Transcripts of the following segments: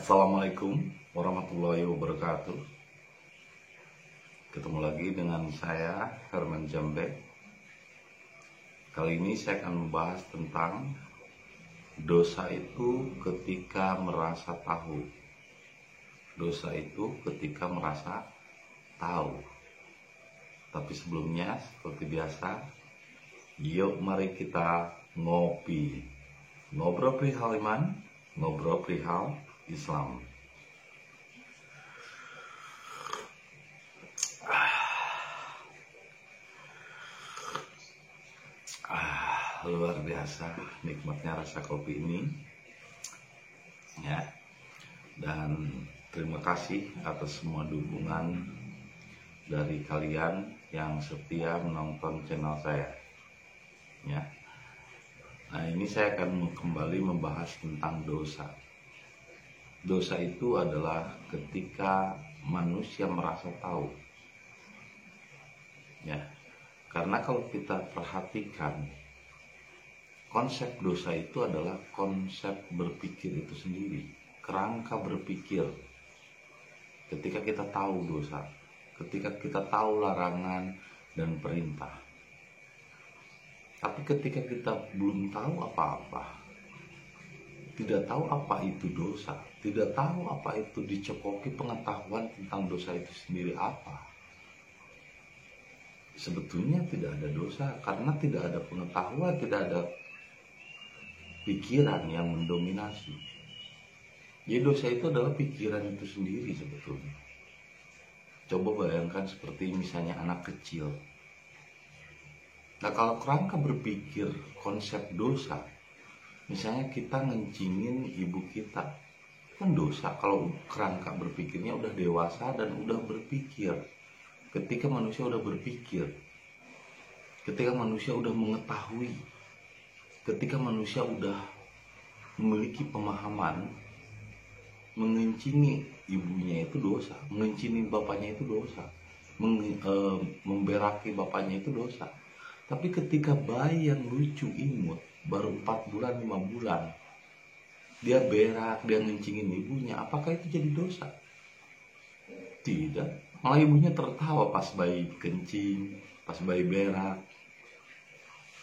Assalamualaikum warahmatullahi wabarakatuh. Ketemu lagi dengan saya Herman Jambe. Kali ini saya akan membahas tentang dosa itu ketika merasa tahu. Dosa itu ketika merasa tahu. Tapi sebelumnya seperti biasa, yuk mari kita ngopi. Ngobrol perihal iman, ngobrol perihal Islam. Luar biasa nikmatnya rasa kopi ini ya. Dan terima kasih atas semua dukungan dari kalian yang setia menonton channel saya ya. Nah, ini saya akan kembali membahas tentang dosa. Dosa itu adalah ketika manusia merasa tahu. Ya. Karena kalau kita perhatikan, konsep dosa itu adalah konsep berpikir itu sendiri, kerangka berpikir. Ketika kita tahu dosa, ketika kita tahu larangan dan perintah. Tapi ketika kita belum tahu apa-apa, tidak tahu apa itu dosa, tidak tahu apa itu dicekoki pengetahuan tentang dosa itu sendiri apa, sebetulnya tidak ada dosa karena tidak ada pengetahuan, tidak ada pikiran yang mendominasi. Jadi dosa itu adalah pikiran itu sendiri sebetulnya. Coba bayangkan seperti misalnya anak kecil. Nah, kalau kerangka berpikir konsep dosa, misalnya kita ngencingin ibu kita, kan dosa kalau kerangka berpikirnya udah dewasa dan udah berpikir. Ketika manusia udah berpikir, ketika manusia udah mengetahui, ketika manusia udah memiliki pemahaman, mengencingi ibunya itu dosa, mengencingi bapaknya itu dosa, memberaki bapaknya itu dosa. Tapi ketika bayi yang lucu imut, baru 4 bulan, 5 bulan, dia berak, dia ngencingin ibunya, apakah itu jadi dosa? Tidak. Malah ibunya tertawa pas bayi kencing, pas bayi berak.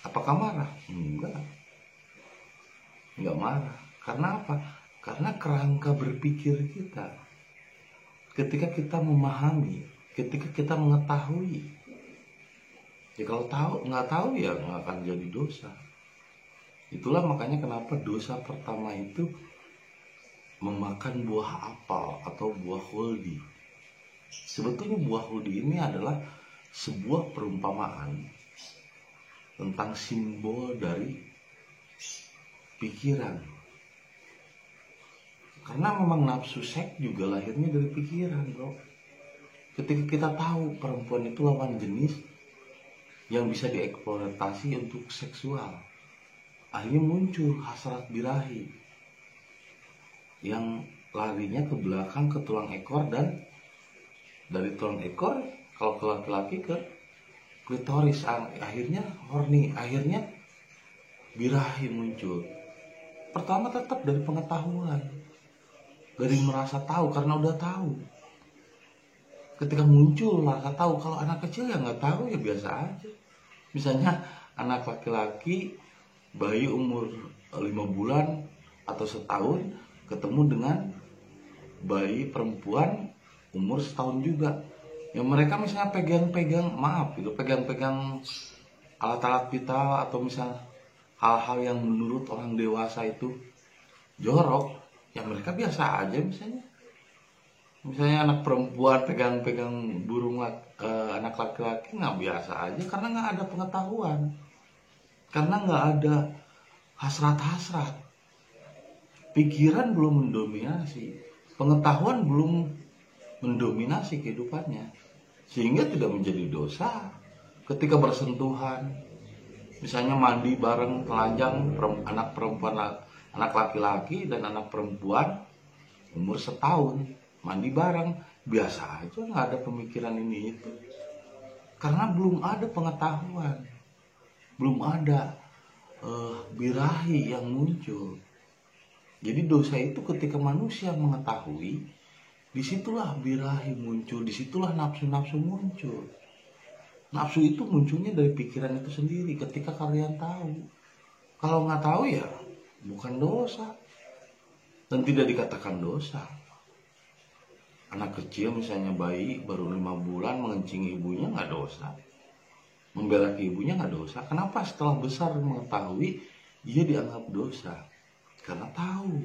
Apakah marah? Enggak marah. Karena apa? Karena kerangka berpikir kita. Ketika kita memahami, ketika kita mengetahui. Ya kalau nggak tahu ya nggak akan jadi dosa. Itulah makanya kenapa dosa pertama itu memakan buah apel atau buah huldi. Sebetulnya buah huldi ini adalah sebuah perumpamaan tentang simbol dari pikiran. Karena memang nafsu seks juga lahirnya dari pikiran, bro. Ketika kita tahu perempuan itu lawan jenis yang bisa dieksploitasi untuk seksual, akhirnya muncul hasrat birahi yang larinya ke belakang ke tulang ekor, dan dari tulang ekor kalau ke laki-laki ke klitoris, akhirnya horny, akhirnya birahi muncul. Pertama tetap dari pengetahuan, dari merasa tahu karena udah tahu. Ketika muncul rasa tahu, kalau anak kecil ya nggak tahu ya biasa aja. Misalnya anak laki-laki bayi umur 5 bulan atau setahun ketemu dengan bayi perempuan umur setahun juga. Yang mereka misalnya pegang-pegang alat-alat vital atau misalnya hal-hal yang menurut orang dewasa itu jorok, ya mereka biasa aja. Misalnya anak perempuan pegang-pegang burung anak laki-laki nggak biasa aja, karena nggak ada pengetahuan, karena nggak ada hasrat-hasrat, pikiran belum mendominasi, pengetahuan belum mendominasi kehidupannya, sehingga tidak menjadi dosa ketika bersentuhan. Misalnya mandi bareng telanjang anak perempuan, anak laki-laki dan anak perempuan umur setahun mandi bareng, biasa aja, nggak ada pemikiran ini itu, karena belum ada pengetahuan, belum ada birahi yang muncul. Jadi dosa itu ketika manusia mengetahui, disitulah birahi muncul, disitulah nafsu-nafsu muncul. Nafsu itu munculnya dari pikiran itu sendiri ketika kalian tahu. Kalau nggak tahu ya bukan dosa dan tidak dikatakan dosa. Anak kecil misalnya bayi baru 5 bulan mengencingi ibunya nggak dosa, membela ibunya nggak dosa. Kenapa setelah besar mengetahui dia dianggap dosa? Karena tahu.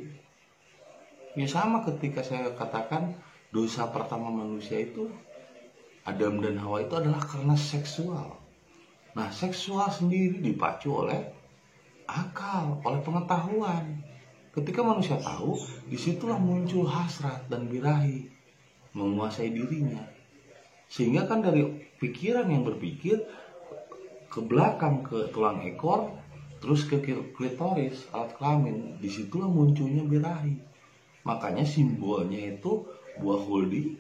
Ya sama ketika saya katakan dosa pertama manusia itu, Adam dan Hawa itu adalah karena seksual. Nah, seksual sendiri dipacu oleh akal, oleh pengetahuan. Ketika manusia tahu, disitulah muncul hasrat dan birahi menguasai dirinya. Sehingga kan dari pikiran yang berpikir ke belakang ke tulang ekor, terus ke klitoris, alat kelamin, disitulah munculnya birahi. Makanya simbolnya itu buah huldi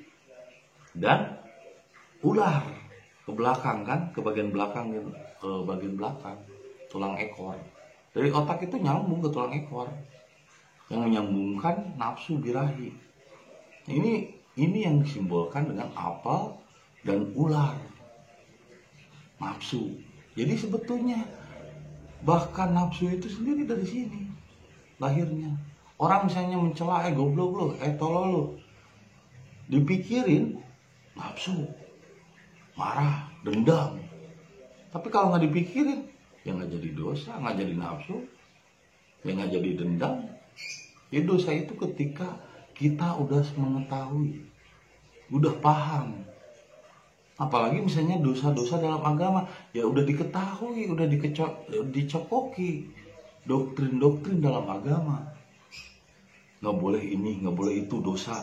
dan ular ke belakang kan, ke bagian belakang, tulang ekor. Dari otak itu nyambung ke tulang ekor yang menyambungkan nafsu birahi. Ini yang disimbolkan dengan apel dan ular, nafsu. Jadi sebetulnya bahkan nafsu itu sendiri dari sini lahirnya. Orang misalnya mencela, goblok lo, tolol lo, dipikirin nafsu, marah, dendam. Tapi kalau nggak dipikirin, ya nggak jadi dosa, nggak jadi nafsu, ya nggak jadi dendam. Ya dosa itu ketika kita udah mengetahui, udah paham. Apalagi misalnya dosa-dosa dalam agama, ya udah diketahui, udah dicokoki doktrin-doktrin dalam agama. Nggak boleh ini, nggak boleh itu, dosa.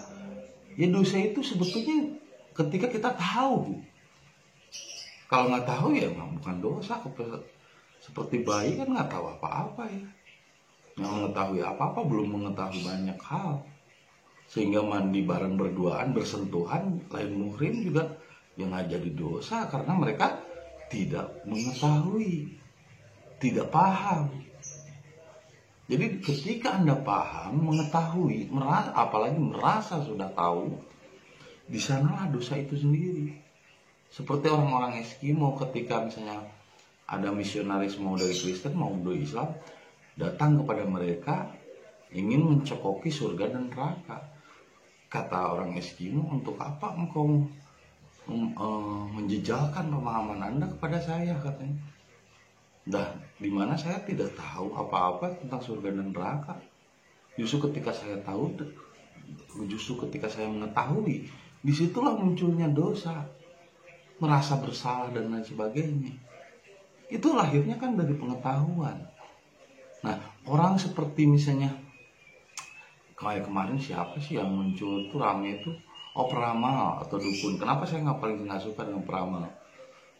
Ya dosa itu sebetulnya ketika kita tahu. Kalau nggak tahu ya bukan dosa. Seperti bayi kan nggak tahu apa-apa ya. Nggak mengetahui apa-apa, belum mengetahui banyak hal. Sehingga mandi bareng berduaan, bersentuhan, lain muhrim juga ya nggak jadi dosa. Karena mereka tidak mengetahui, tidak paham. Jadi ketika Anda paham, mengetahui, apalagi merasa sudah tahu, di sanalah dosa itu sendiri. Seperti orang-orang Eskimo ketika misalnya ada misionaris mau dari Kristen mau dari Islam datang kepada mereka ingin mencokoki surga dan neraka. Kata orang Eskimo, untuk apa engkau menjejalkan pemahaman Anda kepada saya, katanya. Di mana saya tidak tahu apa-apa tentang surga dan neraka. Justru ketika saya tahu, justru ketika saya mengetahui, disitulah munculnya dosa, merasa bersalah dan lain sebagainya. Itu lahirnya kan dari pengetahuan. Nah, orang seperti misalnya kayak kemarin siapa sih yang muncul itu rame itu, peramal atau dukun. Kenapa saya nggak suka dengan peramal?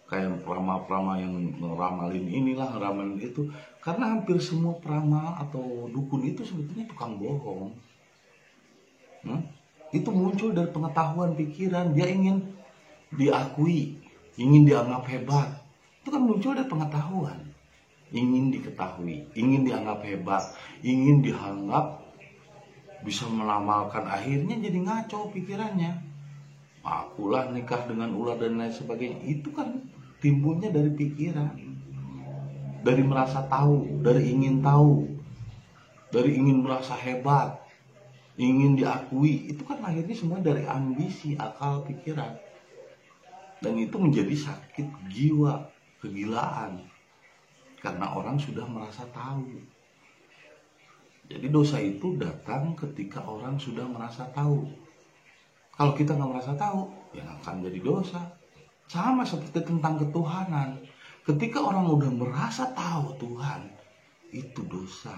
Kayak peramal-peramal yang ngeramalin inilah, ngeramalin itu. Karena hampir semua peramal atau dukun itu sebetulnya tukang bohong. Itu muncul dari pengetahuan pikiran. Dia ingin diakui, ingin dianggap hebat. Itu kan muncul dari pengetahuan. Ingin diketahui, ingin dianggap hebat, ingin dianggap bisa meramalkan. Akhirnya jadi ngaco pikirannya. Akulah nikah dengan ular dan lain sebagainya. Itu kan timbulnya dari pikiran, dari merasa tahu, dari ingin tahu, dari ingin merasa hebat, ingin diakui. Itu kan akhirnya semua dari ambisi, akal, pikiran. Dan itu menjadi sakit jiwa, kegilaan, karena orang sudah merasa tahu. Jadi dosa itu datang ketika orang sudah merasa tahu. Kalau kita nggak merasa tahu, ya nggak akan jadi dosa. Sama seperti tentang ketuhanan. Ketika orang udah merasa tahu Tuhan, itu dosa.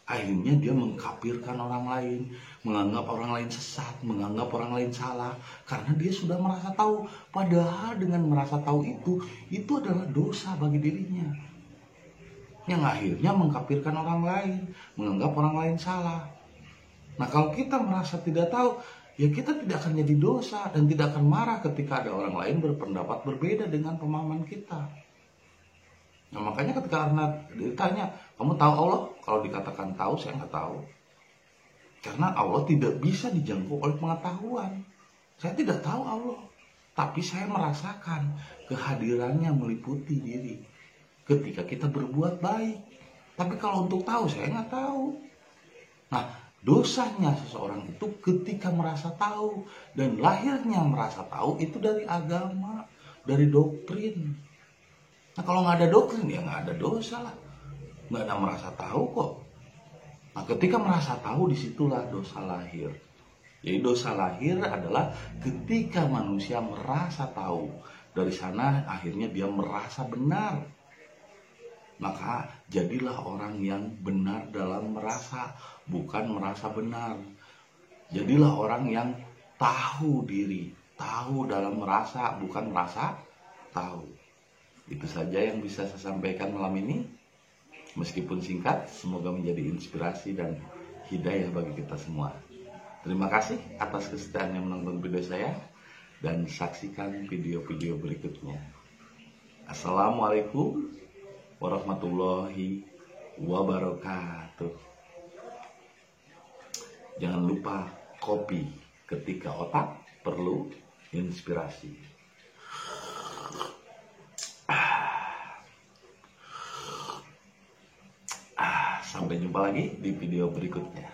Akhirnya dia mengkafirkan orang lain, menganggap orang lain sesat, menganggap orang lain salah. Karena dia sudah merasa tahu. Padahal dengan merasa tahu itu adalah dosa bagi dirinya. Yang akhirnya mengkafirkan orang lain, menganggap orang lain salah. Nah, kalau kita merasa tidak tahu, ya kita tidak akan jadi dosa dan tidak akan marah ketika ada orang lain berpendapat berbeda dengan pemahaman kita. Nah, makanya ketika Arna ditanya, kamu tahu Allah? Kalau dikatakan tahu, saya nggak tahu. Karena Allah tidak bisa dijangkau oleh pengetahuan. Saya tidak tahu Allah, tapi saya merasakan kehadirannya meliputi diri ketika kita berbuat baik. Tapi kalau untuk tahu, saya nggak tahu. Nah, dosanya seseorang itu ketika merasa tahu, dan lahirnya merasa tahu itu dari agama, dari doktrin. Nah, kalau nggak ada doktrin ya nggak ada dosa lah, nggak ada merasa tahu kok. Nah, ketika merasa tahu, disitulah dosa lahir. Jadi dosa lahir adalah ketika manusia merasa tahu. Dari sana akhirnya dia merasa benar. Maka jadilah orang yang benar dalam merasa, bukan merasa benar. Jadilah orang yang tahu diri, tahu dalam merasa, bukan merasa tahu. Itu saja yang bisa saya sampaikan malam ini. Meskipun singkat, semoga menjadi inspirasi dan hidayah bagi kita semua. Terima kasih atas kesetiaan yang menonton video saya, dan saksikan video-video berikutnya. Assalamualaikum warahmatullahi wabarakatuh. Jangan lupa kopi ketika otak perlu inspirasi. Sampai jumpa lagi di video berikutnya.